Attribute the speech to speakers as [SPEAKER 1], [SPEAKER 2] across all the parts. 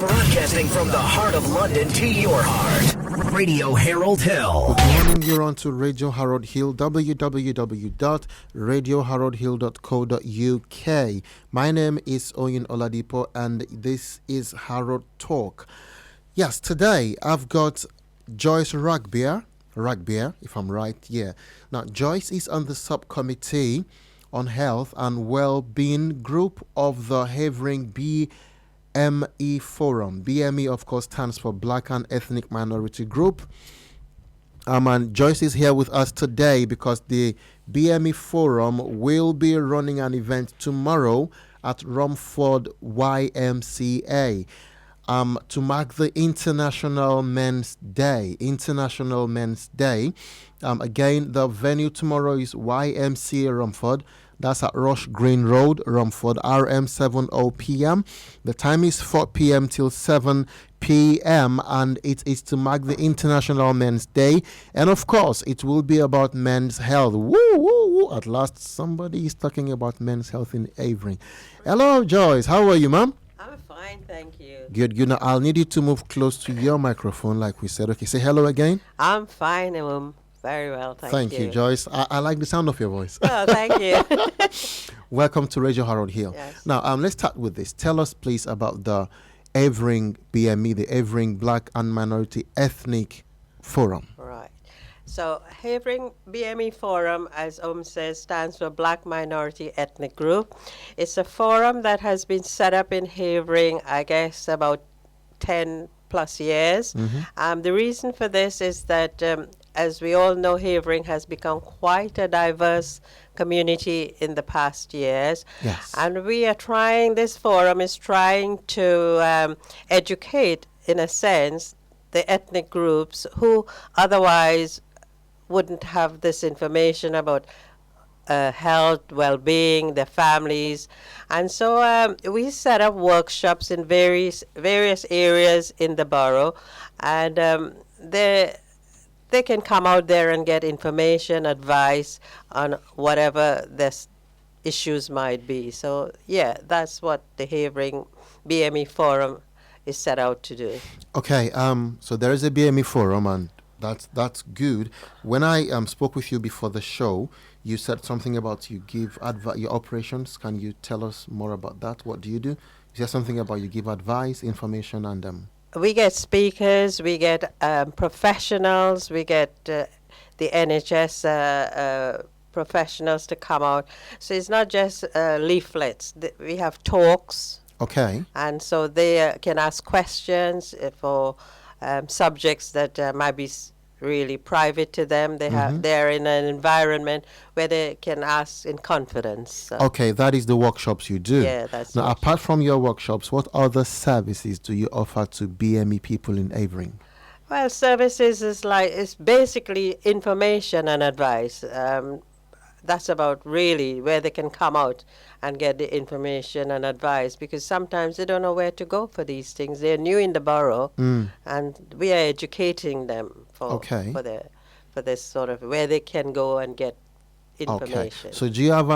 [SPEAKER 1] Broadcasting from the heart of London to your heart. Radio Harold Hill.
[SPEAKER 2] Good morning, you're on to Radio Harold Hill, www.radioharoldhill.co.uk. My name is Oyin Oladipo and this is Harold Talk. Yes, today I've got Joyce Rugbear, if I'm right, yeah. Now, Joyce is on the subcommittee on health and well-being group of the Havering BME Forum. BME, of course, stands for Black and Ethnic Minority Group. And Joyce is here with us today because the BME Forum will be running an event tomorrow at Romford YMCA to mark the International Men's Day. Again, the venue tomorrow is YMCA Romford. That's at Rush Green Road, Romford, RM p.m. The time is 4 p.m. till 7 p.m. and it is to mark the International Men's Day. And of course, it will be about men's health. Woo, woo, woo. At last, somebody is talking about men's health in Havering. Hello, Joyce. How are you, ma'am?
[SPEAKER 3] I'm fine, thank you.
[SPEAKER 2] Good. Now, I'll need you to move close to your microphone like we said. Okay, say hello again.
[SPEAKER 3] I'm fine, very well, thank you.
[SPEAKER 2] Thank you, Joyce. I like the sound of your voice.
[SPEAKER 3] Oh, thank you.
[SPEAKER 2] Welcome to Radio Harold Hill.
[SPEAKER 3] Yes.
[SPEAKER 2] Now, let's start with this. Tell us, please, about the Havering BME, the Havering Black and Minority Ethnic Forum.
[SPEAKER 3] Right. So, Havering BME Forum, as says, stands for Black Minority Ethnic Group. It's a forum that has been set up in Havering, I guess, about 10 plus years.
[SPEAKER 2] Mm-hmm.
[SPEAKER 3] The reason for this is that as we all know, Havering has become quite a diverse community in the past years.
[SPEAKER 2] Yes.
[SPEAKER 3] And this forum is trying to educate, in a sense, the ethnic groups who otherwise wouldn't have this information about health, well-being, their families. And so we set up workshops in various areas in the borough, and they can come out there and get information, advice on whatever their issues might be. So, yeah, that's what the Havering BME Forum is set out to do.
[SPEAKER 2] Okay, so there is a BME Forum, and that's good. When I spoke with you before the show, you said something about you give your operations. Can you tell us more about that? What do you do? Is there something about you give advice, information, and
[SPEAKER 3] We get speakers, we get professionals, we get the NHS professionals to come out. So it's not just leaflets. We have talks.
[SPEAKER 2] Okay.
[SPEAKER 3] And so they can ask questions for subjects that might be really private to them. They're in an environment where they can ask in confidence. So.
[SPEAKER 2] Okay, that is the workshops you do.
[SPEAKER 3] Yeah, that's
[SPEAKER 2] now.
[SPEAKER 3] it.
[SPEAKER 2] Apart from your workshops, what other services do you offer to BME people in Havering?
[SPEAKER 3] Well, services is basically information and advice. That's about really where they can come out and get the information and advice, because sometimes they don't know where to go for these things. They're new in the borough, and we are educating them for this sort of where they can go and get information.
[SPEAKER 2] Okay. So do you have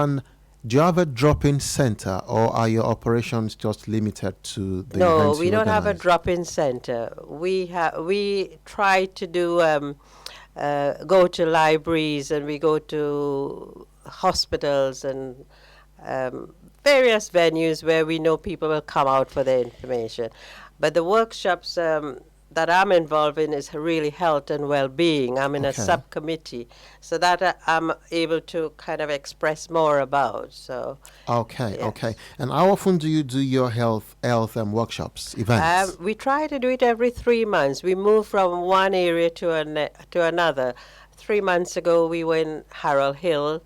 [SPEAKER 2] a drop-in center, or are your operations just limited to the
[SPEAKER 3] No,
[SPEAKER 2] events
[SPEAKER 3] we
[SPEAKER 2] you
[SPEAKER 3] don't have a
[SPEAKER 2] organize?
[SPEAKER 3] drop-in center. We try to do go to libraries, and we go to hospitals and various venues where we know people will come out for their information. But the workshops that I'm involved in is really health and well-being. I'm in a subcommittee, so that I'm able to kind of express more about. So.
[SPEAKER 2] Okay,
[SPEAKER 3] yes.
[SPEAKER 2] okay. And how often do you do your health workshops, events?
[SPEAKER 3] We try to do it every 3 months. We move from one area to another. 3 months ago, we were in Harold Hill.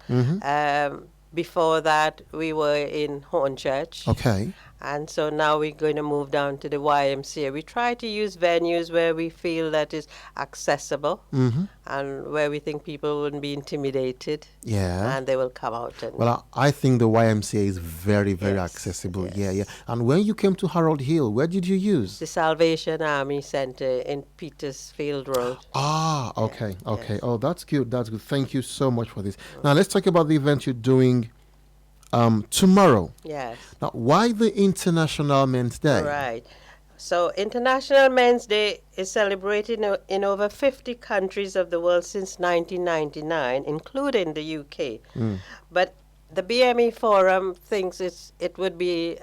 [SPEAKER 3] Before that, we were in Hornchurch.
[SPEAKER 2] Okay.
[SPEAKER 3] And so now we're going to move down to the YMCA. We try to use venues where we feel that is accessible and where we think people wouldn't be intimidated.
[SPEAKER 2] Yeah.
[SPEAKER 3] And they will come out. And
[SPEAKER 2] Well, I think the YMCA is very, very accessible.
[SPEAKER 3] yes.
[SPEAKER 2] Yeah, yeah. And when you came to Harold Hill, where did you use?
[SPEAKER 3] the Salvation Army Center in Petersfield Road.
[SPEAKER 2] Ah, okay, okay.
[SPEAKER 3] yes.
[SPEAKER 2] Oh, that's good. That's good. Thank you so much for this. Now, let's talk about the event you're doing tomorrow.
[SPEAKER 3] Yes.
[SPEAKER 2] Now, why the International Men's Day?
[SPEAKER 3] Right. So International Men's Day is celebrated in over 50 countries of the world since 1999, including the UK. But the BME Forum thinks it would be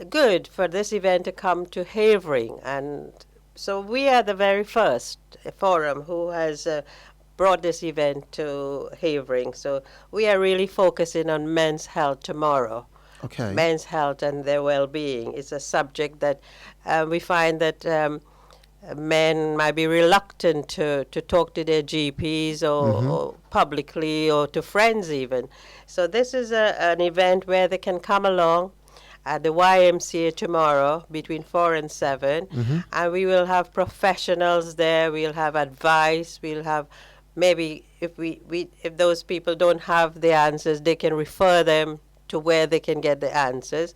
[SPEAKER 3] good for this event to come to Havering, and so we are the very first forum who has brought this event to Havering. So we are really focusing on men's health tomorrow.
[SPEAKER 2] Okay.
[SPEAKER 3] Men's health and their well-being is a subject that we find that men might be reluctant to talk to their GPs or publicly or to friends even. So this is an event where they can come along at the YMCA tomorrow between 4 and 7. And we will have professionals there. We'll have advice. We'll have maybe if if those people don't have the answers, they can refer them to where they can get the answers.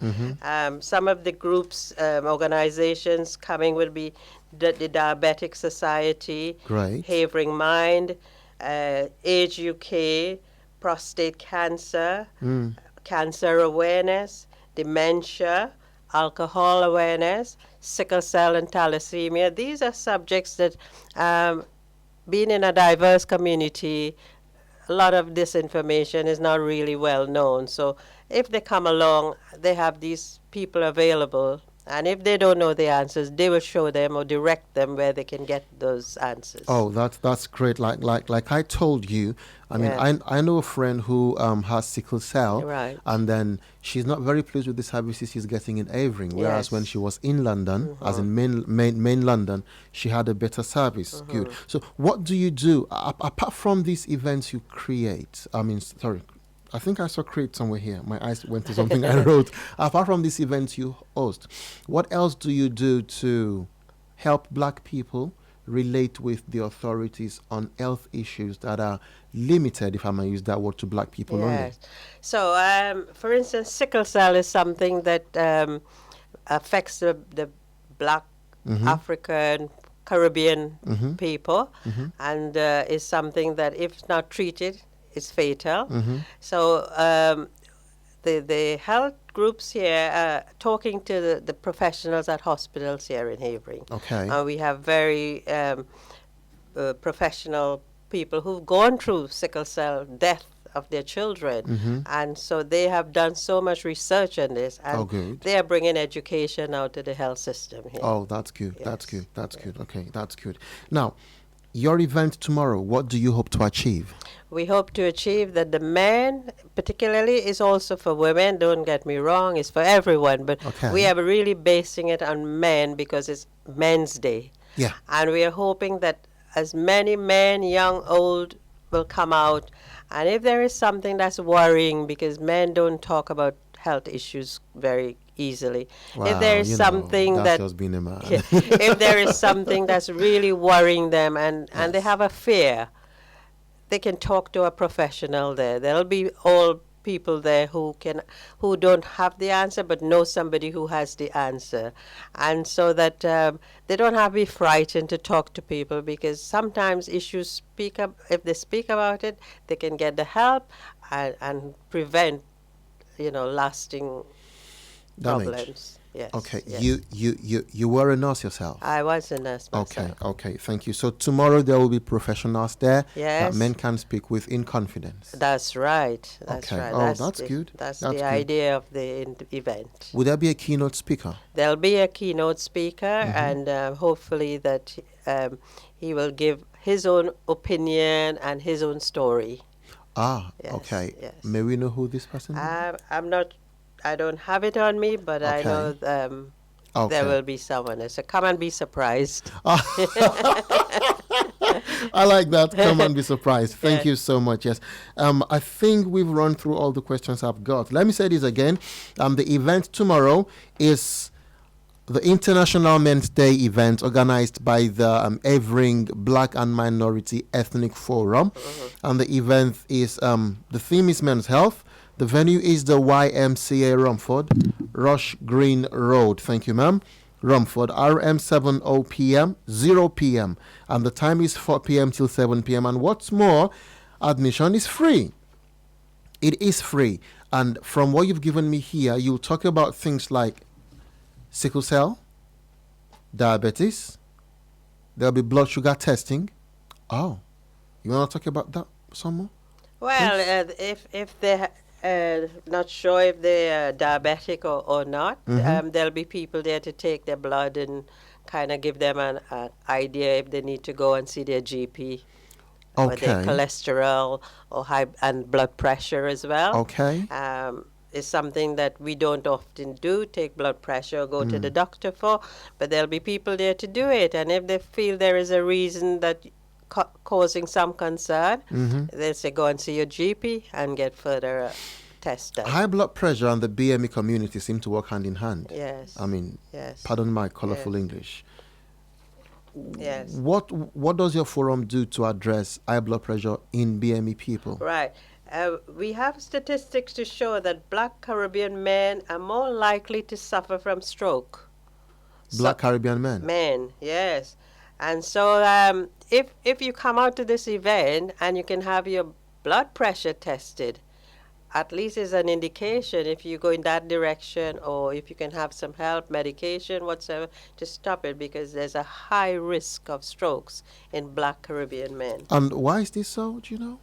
[SPEAKER 3] Some of the groups, organizations coming will be the Diabetic Society,
[SPEAKER 2] Great.
[SPEAKER 3] Havering Mind, Age UK, prostate cancer, cancer awareness, dementia, alcohol awareness, sickle cell and thalassemia. These are subjects that, being in a diverse community, a lot of this information is not really well known. So if they come along, they have these people available. And if they don't know the answers, they will show them or direct them where they can get those answers.
[SPEAKER 2] Oh, that's great. Like I told you, I mean,
[SPEAKER 3] Yeah.
[SPEAKER 2] I know a friend who has sickle cell,
[SPEAKER 3] Right.
[SPEAKER 2] and then she's not very pleased with the services she's getting in Havering. Whereas
[SPEAKER 3] Yes.
[SPEAKER 2] when she was in London, as in main London, she had a better service. Good. So what do you do apart from these events you create? I mean, sorry. I think I saw create somewhere here. My eyes went to something I wrote. Apart from these events you host, what else do you do to help black people relate with the authorities on health issues that are limited, if I may use that word, to black people only?
[SPEAKER 3] Yes. So, for instance, sickle cell is something that affects the black African, Caribbean people, and is something that, if not treated, is fatal. So the health groups here are talking to the professionals at hospitals here in Havering.
[SPEAKER 2] Okay.
[SPEAKER 3] We have very professional people who've gone through sickle cell death of their children, and so they have done so much research on this, and
[SPEAKER 2] good.
[SPEAKER 3] they are bringing education out to the health system here.
[SPEAKER 2] Oh, that's good. That's
[SPEAKER 3] Yes.
[SPEAKER 2] good. That's good. Okay, that's good. Now, your event tomorrow, what do you hope to achieve?
[SPEAKER 3] We hope to achieve that the men, particularly, is also for women. Don't get me wrong, it's for everyone. But
[SPEAKER 2] Okay.
[SPEAKER 3] we are really basing it on men because it's Men's Day.
[SPEAKER 2] Yeah.
[SPEAKER 3] And we are hoping that as many men, young, old, will come out. And if there is something that's worrying, because men don't talk about health issues very easily. If there is something
[SPEAKER 2] that's
[SPEAKER 3] that
[SPEAKER 2] just being a man.
[SPEAKER 3] if there is something that's really worrying them and they have a fear, they can talk to a professional there. There'll be all people there who don't have the answer but know somebody who has the answer, and so that they don't have to be frightened to talk to people, because sometimes issues speak up. If they speak about it, they can get the help and prevent, lasting
[SPEAKER 2] Damage.
[SPEAKER 3] problems. Yes.
[SPEAKER 2] Okay,
[SPEAKER 3] yes.
[SPEAKER 2] you were a nurse yourself.
[SPEAKER 3] I was a nurse
[SPEAKER 2] Okay,
[SPEAKER 3] myself.
[SPEAKER 2] okay, thank you. So tomorrow there will be professionals there that
[SPEAKER 3] Yes.
[SPEAKER 2] men can speak with in confidence.
[SPEAKER 3] That's right. That's
[SPEAKER 2] Okay.
[SPEAKER 3] right.
[SPEAKER 2] Oh, that's good.
[SPEAKER 3] That's
[SPEAKER 2] That's
[SPEAKER 3] the
[SPEAKER 2] good.
[SPEAKER 3] idea of the event.
[SPEAKER 2] Will there be a keynote speaker?
[SPEAKER 3] There'll be a keynote speaker, and hopefully that he will give his own opinion and his own story.
[SPEAKER 2] Ah,
[SPEAKER 3] Yes,
[SPEAKER 2] okay.
[SPEAKER 3] yes.
[SPEAKER 2] May we know who this person is?
[SPEAKER 3] I don't have it on me, but I
[SPEAKER 2] Okay.
[SPEAKER 3] know
[SPEAKER 2] Okay.
[SPEAKER 3] there will be someone else. So come and be surprised.
[SPEAKER 2] I like that. Come and be surprised. Thank
[SPEAKER 3] Yeah.
[SPEAKER 2] you so much. Yes. I think we've run through all the questions I've got. Let me say this again. The event tomorrow is the International Men's Day event organized by the Havering Black and Minority Ethnic Forum. And the event is, the theme is men's health. The venue is the YMCA Romford, Rush Green Road. Thank you, ma'am. Romford, RM70 p.m., 0 p.m. And the time is 4 p.m. till 7 p.m. And what's more, admission is free. It is free. And from what you've given me here, you'll talk about things like sickle cell, diabetes. There'll be blood sugar testing. Oh, you want to talk about that some more?
[SPEAKER 3] Well, if they're not sure if they're diabetic or not, there'll be people there to take their blood and kind of give them an idea if they need to go and see their GP for their
[SPEAKER 2] Okay.
[SPEAKER 3] cholesterol or high and blood pressure as well.
[SPEAKER 2] Okay.
[SPEAKER 3] Is something that we don't often do, take blood pressure or go to the doctor for, but there'll be people there to do it. And if they feel there is a reason that causing some concern, they'll say go and see your GP and get further tests done.
[SPEAKER 2] High blood pressure and the BME community seem to work hand in hand.
[SPEAKER 3] Yes.
[SPEAKER 2] I mean,
[SPEAKER 3] yes.
[SPEAKER 2] pardon my colorful English.
[SPEAKER 3] Yes.
[SPEAKER 2] What does your forum do to address high blood pressure in BME people?
[SPEAKER 3] Right. We have statistics to show that Black Caribbean men are more likely to suffer from stroke.
[SPEAKER 2] Black Caribbean men?
[SPEAKER 3] Men, yes. And so if you come out to this event and you can have your blood pressure tested, at least is an indication if you go in that direction or if you can have some help, medication, whatsoever, to stop it, because there's a high risk of strokes in Black Caribbean men.
[SPEAKER 2] And why is this so, do you know?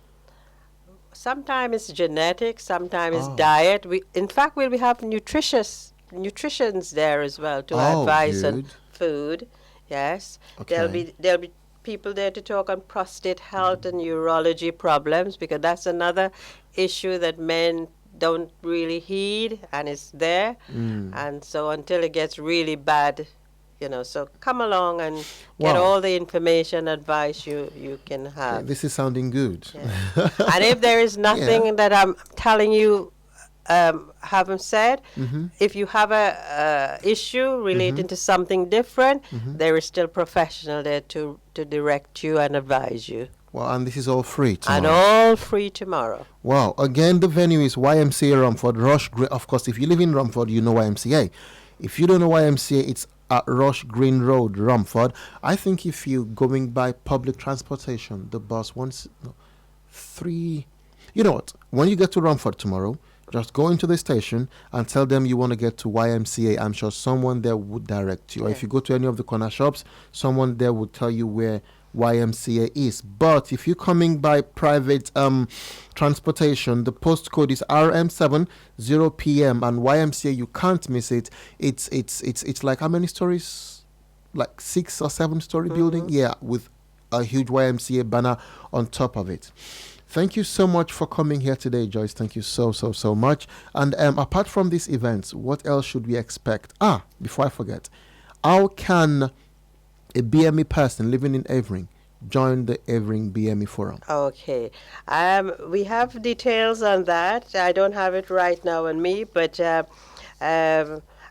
[SPEAKER 3] Sometimes it's genetic, sometimes it's diet. In fact, we'll have nutritionists there as well to advise on food. Yes.
[SPEAKER 2] Okay.
[SPEAKER 3] There'll be people there to talk on prostate health and urology problems, because that's another issue that men don't really heed, and it's there. And so until it gets really bad, so come along and get all the information, advice you can have.
[SPEAKER 2] Okay, this is sounding good.
[SPEAKER 3] Yeah. And if there is nothing that I'm telling you haven't said, if you have a issue relating to something different, there is still professional there to direct you and advise you.
[SPEAKER 2] Well, and this is all free tomorrow.
[SPEAKER 3] And all free tomorrow.
[SPEAKER 2] Wow. Again, the venue is YMCA Romford, Rush Green. Of course, if you live in Romford, you know YMCA. If you don't know YMCA, it's at Rush Green Road, Romford. I think if you're going by public transportation, the bus three. You know what? When you get to Romford tomorrow, just go into the station and tell them you want to get to YMCA. I'm sure someone there would direct you. Or if you go to any of the corner shops, someone there would tell you where YMCA is. But if you're coming by private transportation, the postcode is RM7 0PM, and YMCA, you can't miss it. It's like how many stories? Like 6 or 7 story building? Yeah, with a huge YMCA banner on top of it. Thank you so much for coming here today, Joyce. Thank you so much. And apart from these events, what else should we expect? Before I forget, how can a BME person living in Havering join the Havering BME Forum?
[SPEAKER 3] Okay. We have details on that. I don't have it right now on me, but I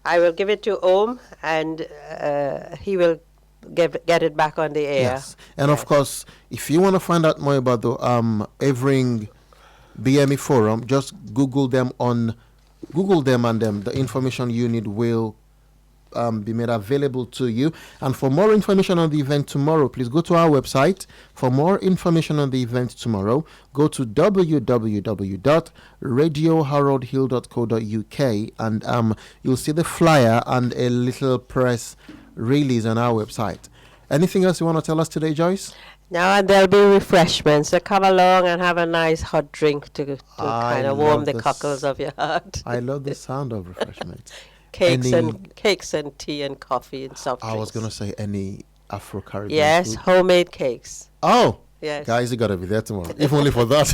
[SPEAKER 3] will give it to Om, and he will get it back on the air.
[SPEAKER 2] Yes. And of course, if you want to find out more about the Havering BME Forum, just Google them, and the information you need will be made available to you. And for more information on the event tomorrow, please go to our website. For more information on the event tomorrow, go to www.radioharoldhill.co.uk, and you'll see the flyer and a little press release on our website. Anything else you want to tell us today, Joyce?
[SPEAKER 3] Now, and there'll be refreshments, so come along and have a nice hot drink to kind of warm the cockles of your heart.
[SPEAKER 2] I love the sound of refreshments.
[SPEAKER 3] Cakes and tea and coffee and soft drinks.
[SPEAKER 2] I was going to say any Afro-Caribbean
[SPEAKER 3] Yes,
[SPEAKER 2] food.
[SPEAKER 3] Homemade cakes.
[SPEAKER 2] Oh,
[SPEAKER 3] yes.
[SPEAKER 2] Guys, you got to be there tomorrow, if only for that.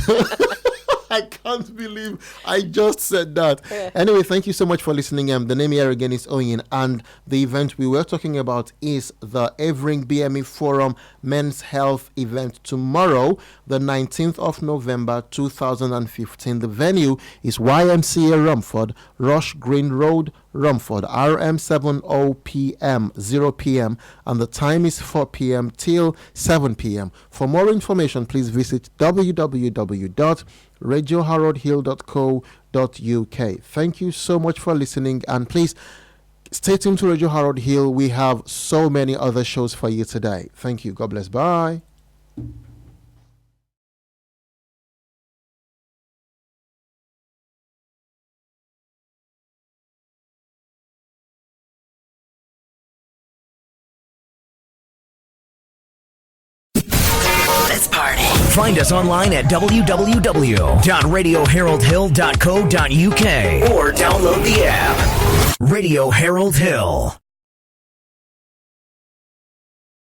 [SPEAKER 2] I can't believe I just said that. Yeah. Anyway, thank you so much for listening. The name here again is Oyin, and the event we were talking about is the Havering BME Forum Men's Health event tomorrow, the 19th of November 2015. The venue is YMCA Romford, Rush Green Road, Romford, RM70PM, 0 p.m., and the time is 4 p.m. till 7 p.m. For more information, please visit www.radioharoldhill.co.uk. Thank you so much for listening, and please stay tuned to Radio Harold Hill. We have so many other shows for you today. Thank you. God bless. Bye.
[SPEAKER 1] Find us online at www.radioharoldhill.co.uk or download the app. Radio Harold Hill.